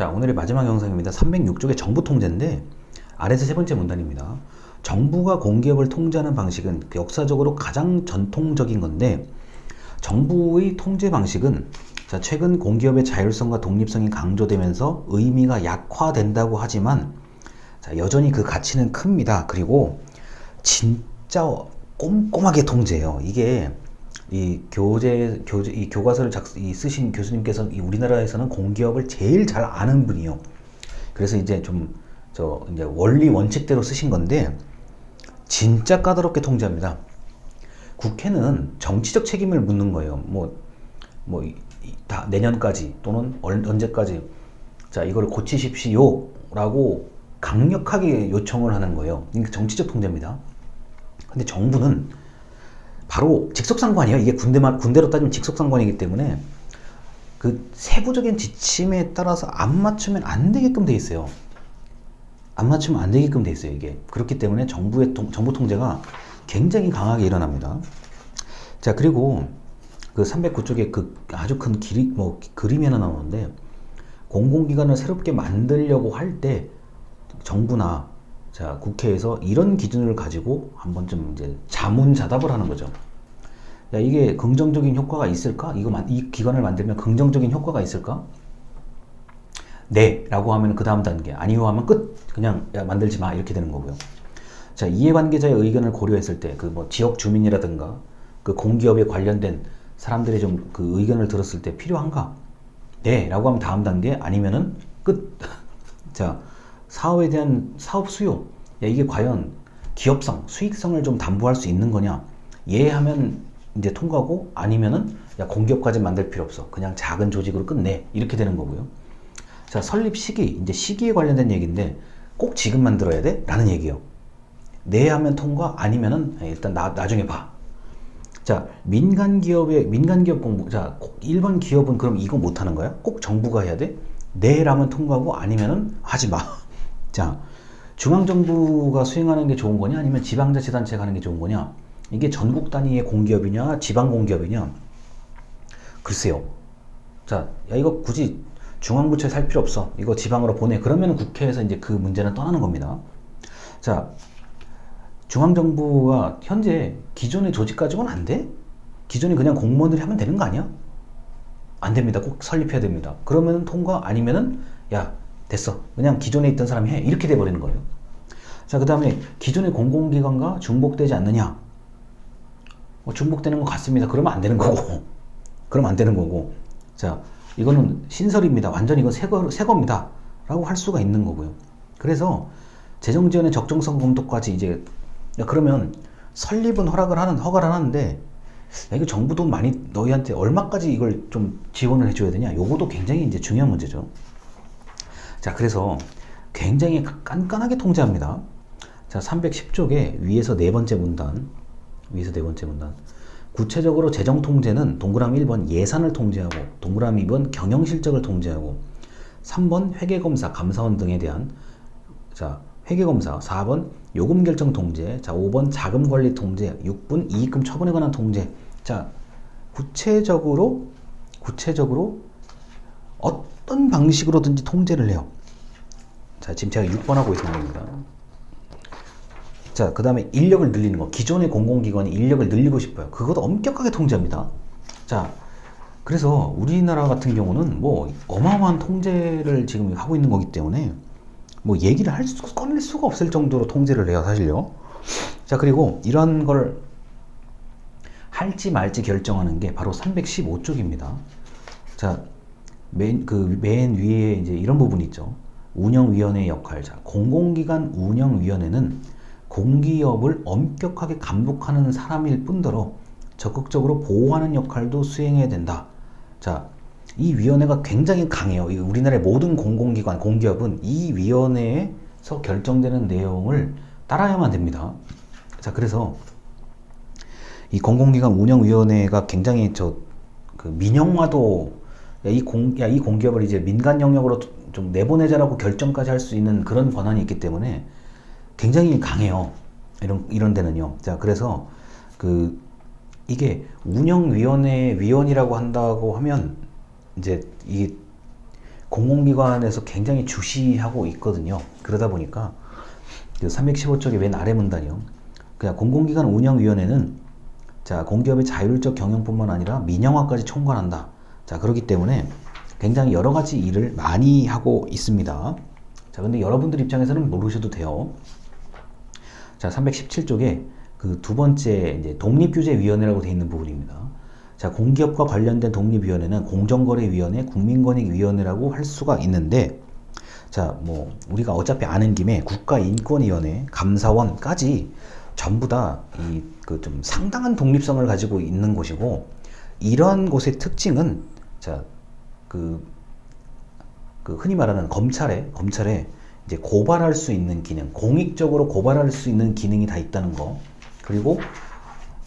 자, 오늘의 마지막 영상입니다. 306쪽의 정부 통제인데 아래서 세 번째 문단입니다. 정부가 공기업을 통제하는 방식은 역사적으로 가장 전통적인 건데 정부의 통제 방식은 자, 최근 공기업의 자율성과 독립성이 강조되면서 의미가 약화된다고 하지만 자, 여전히 그 가치는 큽니다. 그리고 진짜 꼼꼼하게 통제해요. 이게 이 교과서를 쓰신 교수님께서 우리나라에서는 공기업을 제일 잘 아는 분이요. 그래서 이제 이제 원리 원칙대로 쓰신 건데 진짜 까다롭게 통제합니다. 국회는 정치적 책임을 묻는 거예요. 다 내년까지 또는 언제까지 자 이걸 고치십시오라고 강력하게 요청을 하는 거예요. 그러니까 정치적 통제입니다. 근데 정부는 바로 직속상관이에요. 이게 군대로 따지면 직속상관이기 때문에 그 세부적인 지침에 따라서 안 맞추면 안 되게끔 돼 있어요. 안 맞추면 안 되게끔 돼 있어요. 이게 그렇기 때문에 정부 통제가 굉장히 강하게 일어납니다. 자, 그리고 그 309쪽에 그 아주 큰 그림이 하나 나오는데 공공기관을 새롭게 만들려고 할 때 정부나 자, 국회에서 이런 기준을 가지고 한번 좀 이제 자문자답을 하는 거죠. 야, 이게 긍정적인 효과가 있을까? 이 기관을 만들면 긍정적인 효과가 있을까? 네, 라고 하면 그 다음 단계. 아니요 하면 끝. 그냥 야, 만들지 마. 이렇게 되는 거고요. 자, 이해관계자의 의견을 고려했을 때, 지역 주민이라든가, 그 공기업에 관련된 사람들의 좀 그 의견을 들었을 때 필요한가? 네, 라고 하면 다음 단계. 아니면은 끝. 자, 사업에 대한 사업 수요. 야, 이게 과연 기업성, 수익성을 좀 담보할 수 있는 거냐? 예 하면 이제 통과고 아니면은 야, 공기업까지 만들 필요 없어. 그냥 작은 조직으로 끝내. 이렇게 되는 거고요. 자, 설립 시기. 이제 시기에 관련된 얘기인데 꼭 지금 만들어야 돼? 라는 얘기예요. 네 하면 통과 아니면은 일단 나중에 봐. 자, 민간기업 공부. 자, 1번 기업은 그럼 이거 못 하는 거야? 꼭 정부가 해야 돼? 네 라면 통과고 아니면은 하지 마. 자, 중앙정부가 수행하는 게 좋은 거냐 아니면 지방자치단체가 하는 게 좋은 거냐? 이게 전국 단위의 공기업이냐 지방 공기업이냐? 글쎄요. 자, 야 이거 굳이 중앙부처에 살 필요 없어. 이거 지방으로 보내. 그러면 국회에서 이제 그 문제는 떠나는 겁니다. 자, 중앙정부가 현재 기존의 조직 가지고는 안 돼? 기존에 그냥 공무원들이 하면 되는 거 아니야? 안 됩니다. 꼭 설립해야 됩니다. 그러면 통과 아니면은 야 됐어. 그냥 기존에 있던 사람이 해. 이렇게 돼버리는 거예요. 자, 그 다음에 기존의 공공기관과 중복되지 않느냐? 중복되는 것 같습니다. 그러면 안 되는 거고. 그러면 안 되는 거고. 자, 이거는 신설입니다. 완전히 이건 새 겁니다. 라고 할 수가 있는 거고요. 그래서 재정지원의 적정성 검토까지 이제, 야, 그러면 설립은 허가를 하는데, 야, 이거 정부 돈 많이 너희한테 얼마까지 이걸 좀 지원을 해줘야 되냐? 요것도 굉장히 이제 중요한 문제죠. 자, 그래서 굉장히 깐깐하게 통제합니다. 자, 310쪽에 위에서 네 번째 문단. 구체적으로 재정 통제는 동그라미 1번 예산을 통제하고, 동그라미 2번 경영 실적을 통제하고, 3번 회계검사, 감사원 등에 대한 자, 회계검사, 4번 요금 결정 통제, 자, 5번 자금 관리 통제, 6번 이익금 처분에 관한 통제. 자, 구체적으로 어떤 방식으로든지 통제를 해요. 자, 지금 제가 6번 하고 있는 겁니다. 자, 그 다음에 인력을 늘리는 거. 기존의 공공기관이 인력을 늘리고 싶어요. 그것도 엄격하게 통제합니다. 자, 그래서 우리나라 같은 경우는 어마어마한 통제를 지금 하고 있는 거기 때문에 얘기를 꺼낼 수가 없을 정도로 통제를 해요, 사실요. 자, 그리고 이런 걸 할지 말지 결정하는 게 바로 315쪽입니다. 자, 맨 위에 이제 이런 부분이 있죠. 운영위원회의 역할. 자, 공공기관 운영위원회는 공기업을 엄격하게 감독하는 사람일 뿐더러 적극적으로 보호하는 역할도 수행해야 된다. 자, 이 위원회가 굉장히 강해요. 우리나라의 모든 공공기관, 공기업은 이 위원회에서 결정되는 내용을 따라야만 됩니다. 자, 그래서 이 공공기관 운영위원회가 굉장히 민영화도 이 공기업을 이제 민간 영역으로 좀 내보내자라고 결정까지 할 수 있는 그런 권한이 있기 때문에 굉장히 강해요. 이런 데는요. 자, 그래서 이게 운영위원회 위원이라고 한다고 하면 이제 이게 공공기관에서 굉장히 주시하고 있거든요. 그러다 보니까 그 315쪽의 맨 아래 문단이요. 그냥 공공기관 운영위원회는 자, 공기업의 자율적 경영뿐만 아니라 민영화까지 총괄한다. 자, 그렇기 때문에 굉장히 여러 가지 일을 많이 하고 있습니다. 자, 근데 여러분들 입장에서는 모르셔도 돼요. 자, 317쪽에 그 두 번째 이제 독립규제위원회라고 되어 있는 부분입니다. 자, 공기업과 관련된 독립위원회는 공정거래위원회, 국민권익위원회라고 할 수가 있는데, 자, 뭐 우리가 어차피 아는 김에 국가인권위원회, 감사원까지 전부 다 이 그 좀 상당한 독립성을 가지고 있는 곳이고, 이러한 곳의 특징은 자, 그 흔히 말하는 검찰에 이제 고발할 수 있는 기능, 공익적으로 고발할 수 있는 기능이 다 있다는 거. 그리고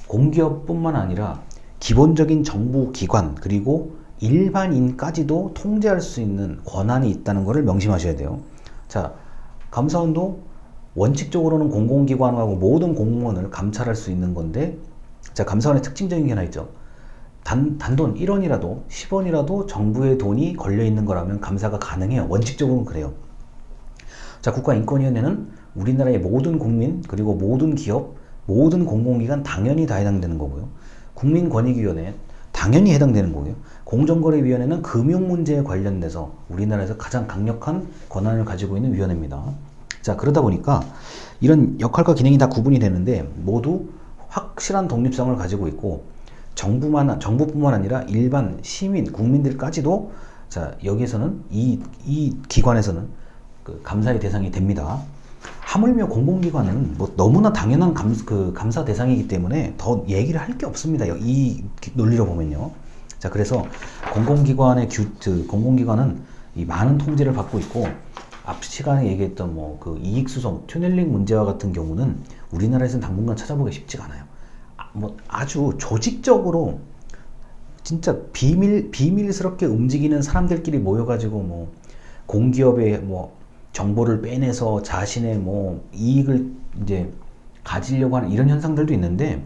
공기업뿐만 아니라 기본적인 정부 기관 그리고 일반인까지도 통제할 수 있는 권한이 있다는 것을 명심하셔야 돼요. 자, 감사원도 원칙적으로는 공공기관하고 모든 공무원을 감찰할 수 있는 건데, 자, 감사원의 특징적인 게 하나 있죠. 단돈 1원이라도 10원이라도 정부의 돈이 걸려 있는 거라면 감사가 가능해요. 원칙적으로는 그래요. 자, 국가인권위원회는 우리나라의 모든 국민 그리고 모든 기업, 모든 공공기관 당연히 다 해당되는 거고요. 국민권익위원회 당연히 해당되는 거고요. 공정거래위원회는 금융문제에 관련돼서 우리나라에서 가장 강력한 권한을 가지고 있는 위원회입니다. 자, 그러다 보니까 이런 역할과 기능이 다 구분이 되는데 모두 확실한 독립성을 가지고 있고, 정부뿐만 아니라 일반 시민, 국민들까지도 자, 여기에서는 이 기관에서는 그 감사의 대상이 됩니다. 하물며 공공기관은 뭐 너무나 당연한 감사 대상이기 때문에 더 얘기를 할 게 없습니다. 이 논리로 보면요. 자, 그래서 공공기관은 이 많은 통제를 받고 있고, 앞 시간에 얘기했던 뭐 그 이익수송, 튜넬링 문제와 같은 경우는 우리나라에서는 당분간 찾아보기 쉽지가 않아요. 뭐 아주 조직적으로 진짜 비밀스럽게 움직이는 사람들끼리 모여가지고 뭐 공기업의 뭐 정보를 빼내서 자신의 뭐 이익을 이제 가지려고 하는 이런 현상들도 있는데,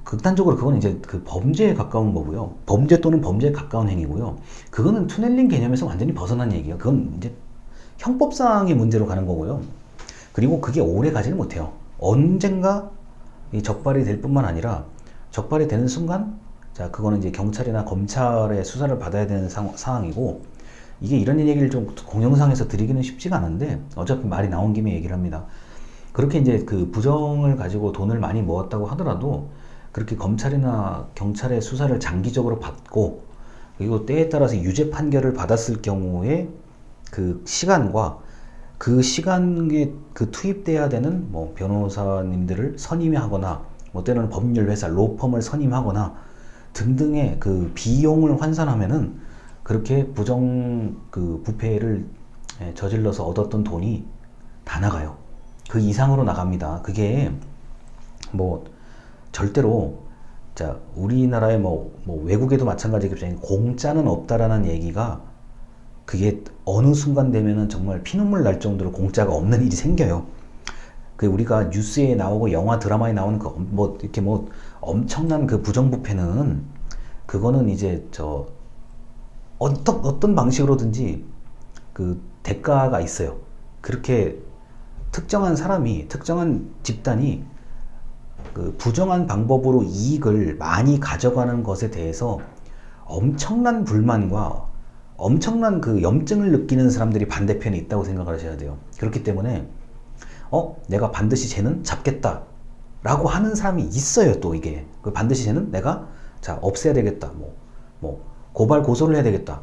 극단적으로 그건 이제 그 범죄에 가까운 거고요. 범죄 또는 범죄에 가까운 행위고요. 그거는 투넬링 개념에서 완전히 벗어난 얘기예요. 그건 이제 형법상의 문제로 가는 거고요. 그리고 그게 오래 가지는 못해요. 언젠가 이 적발이 될 뿐만 아니라 적발이 되는 순간, 자, 그거는 이제 경찰이나 검찰의 수사를 받아야 되는 상황이고, 이게 이런 얘기를 좀 공영상에서 드리기는 쉽지가 않은데 어차피 말이 나온 김에 얘기를 합니다. 그렇게 이제 그 부정을 가지고 돈을 많이 모았다고 하더라도 그렇게 검찰이나 경찰의 수사를 장기적으로 받고, 그리고 때에 따라서 유죄 판결을 받았을 경우에 그 시간과 그 시간에 그 투입돼야 되는 뭐 변호사님들을 선임하거나, 뭐 때로는 법률회사 로펌을 선임하거나 등등의 그 비용을 환산하면은 그렇게 부패를 저질러서 얻었던 돈이 다 나가요. 그 이상으로 나갑니다. 그게 뭐 절대로, 자, 우리나라의 뭐 외국에도 마찬가지겠지만 공짜는 없다라는 얘기가, 그게 어느 순간 되면은 정말 피눈물 날 정도로 공짜가 없는 일이 생겨요. 그 우리가 뉴스에 나오고 영화 드라마에 나오는 그 뭐 이렇게 뭐 엄청난 그 부정부패는, 그거는 이제 어떤 방식으로든지 그 대가가 있어요. 그렇게 특정한 사람이, 특정한 집단이 그 부정한 방법으로 이익을 많이 가져가는 것에 대해서 엄청난 불만과 엄청난 그 염증을 느끼는 사람들이 반대편에 있다고 생각을 하셔야 돼요. 그렇기 때문에 내가 반드시 쟤는 잡겠다 라고 하는 사람이 있어요. 또 이게 반드시 쟤는 내가 없애야 되겠다, 뭐 고발 고소를 해야 되겠다,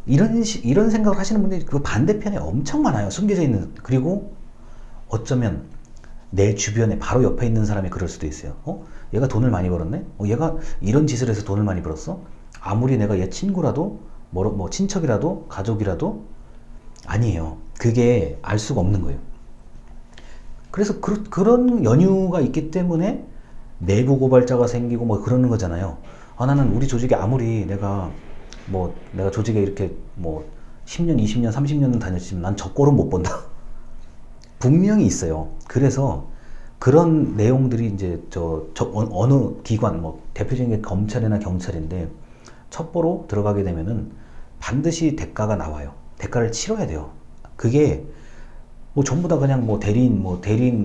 이런 생각을 하시는 분들이 그 반대편에 엄청 많아요. 숨겨져 있는. 그리고 어쩌면 내 주변에 바로 옆에 있는 사람이 그럴 수도 있어요. 얘가 돈을 많이 벌었네? 얘가 이런 짓을 해서 돈을 많이 벌었어? 아무리 내가 얘 친구라도 뭐 친척이라도 가족이라도 아니에요. 그게 알 수가 없는 거예요. 그래서 그런 연유가 있기 때문에 내부 고발자가 생기고 뭐 그러는 거잖아요. 나는 우리 조직에 아무리 내가 조직에 이렇게 뭐 10년, 20년, 30년은 다녔지만 난 저 꼴은 못 본다. 분명히 있어요. 그래서 그런 내용들이 이제 어느 기관, 뭐 대표적인 게 검찰이나 경찰인데, 첩보로 들어가게 되면은 반드시 대가가 나와요. 대가를 치러야 돼요. 그게 뭐 전부 다 그냥 뭐 대리인 뭐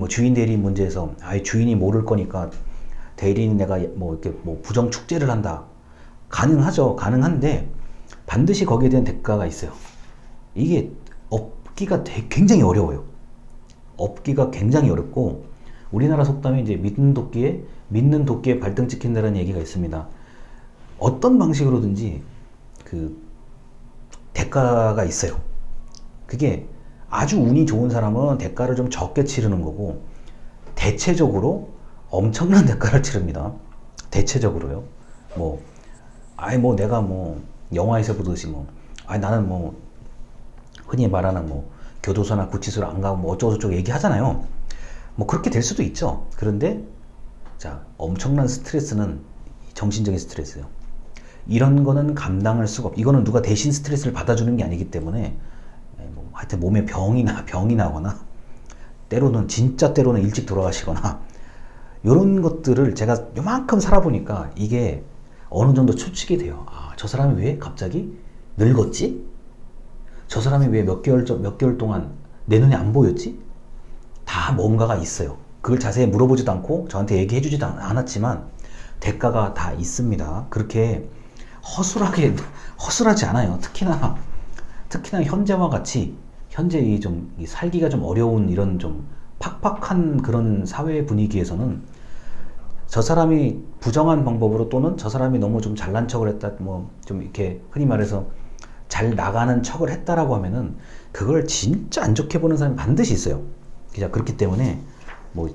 주인 대리인 문제에서 아예 주인이 모를 거니까 대리인 내가 뭐 이렇게 뭐 부정 축제를 한다. 가능하죠. 가능한데 반드시 거기에 대한 대가가 있어요. 이게 업기가 굉장히 어려워요. 업기가 굉장히 어렵고 우리나라 속담에 이제 믿는 도끼에 발등 찍힌다는 얘기가 있습니다. 어떤 방식으로든지 그 대가가 있어요. 그게 아주 운이 좋은 사람은 대가를 좀 적게 치르는 거고 대체적으로 엄청난 대가를 치릅니다. 대체적으로요. 뭐 아이 뭐 내가 뭐 영화에서 보듯이 뭐 아이 나는 뭐 흔히 말하는 뭐 교도소나 구치소를 안 가고 뭐 어쩌고저쩌고 얘기하잖아요. 뭐 그렇게 될 수도 있죠. 그런데 자 엄청난 스트레스는 정신적인 스트레스요. 이런 거는 감당할 수가 없. 이거는 누가 대신 스트레스를 받아주는 게 아니기 때문에 뭐 하여튼 몸에 병이 나거나 때로는 일찍 돌아가시거나 이런 것들을 제가 요만큼 살아보니까 이게 어느 정도 추측이 돼요. 아, 저 사람이 왜 갑자기 늙었지? 저 사람이 왜 몇 개월 동안 내 눈에 안 보였지? 다 뭔가가 있어요. 그걸 자세히 물어보지도 않고 저한테 얘기해주지도 않았지만 대가가 다 있습니다. 그렇게 허술하지 않아요. 특히나 현재와 같이 현재 이 살기가 좀 어려운 이런 좀 팍팍한 그런 사회 분위기에서는 저 사람이 부정한 방법으로 또는 저 사람이 너무 좀 잘난 척을 했다, 뭐 좀 이렇게 흔히 말해서 잘 나가는 척을 했다라고 하면은 그걸 진짜 안 좋게 보는 사람이 반드시 있어요. 그렇기 때문에 뭐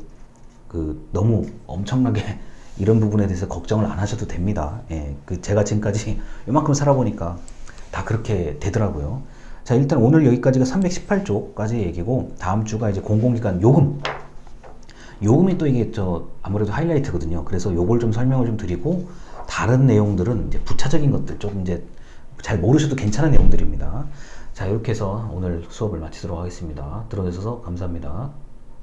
너무 엄청나게 이런 부분에 대해서 걱정을 안 하셔도 됩니다. 예, 제가 지금까지 이만큼 살아보니까 다 그렇게 되더라고요. 자, 일단 오늘 여기까지가 318쪽까지 얘기고 다음 주가 이제 공공기관 요금이 또 이게 아무래도 하이라이트거든요. 그래서 요걸 좀 설명을 좀 드리고 다른 내용들은 이제 부차적인 것들 좀 이제 잘 모르셔도 괜찮은 내용들입니다. 자, 이렇게 해서 오늘 수업을 마치도록 하겠습니다. 들어주셔서 감사합니다.